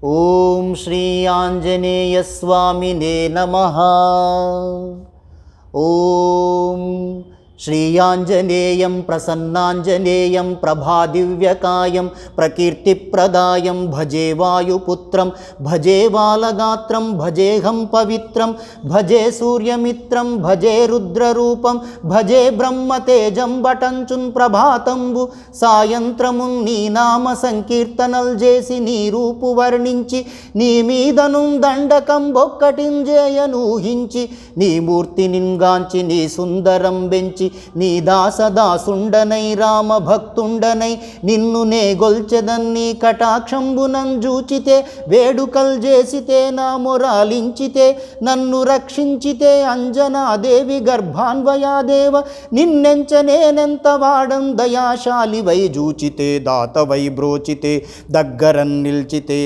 ఓం శ్రీ ఆంజనేయ స్వామినే నమః. ఓం శ్రీ ఆంజనేయం ప్రసన్నాంజనేయం ప్రభాదివ్యకాయం ప్రకీర్తిప్రదాయం భజే వాయుపుత్రం భజే బాలగాత్రం భజేహం పవిత్రం భజే సూర్యమిత్రం భజే రుద్రరూపం భజే బ్రహ్మతేజం బటంచున్ ప్రభాతంబు సాయంత్రమున్ నీ నామ సంకీర్తనల్ చేసి నీ రూపు వర్ణించి నీ మీదను దండకం బొక్కటింజేయనూహించి నీ మూర్తి నింగాంచి నీ సుందరం బెంచి నీ దాసదాసుండనై రామ భక్తుండనై నిన్ను నే గొల్చెదన్ నీ కటాక్షంబునం జూచితే వేడుకల్ చేసితే నా మొరాలించితే నన్ను రక్షించితే అంజనాదేవి గర్భాన్వయాదేవ నిన్నెంచనేనెంత వాడం దయాశాలివై జూచితే దాతవై బ్రోచితే దగ్గరన్ నిల్చితే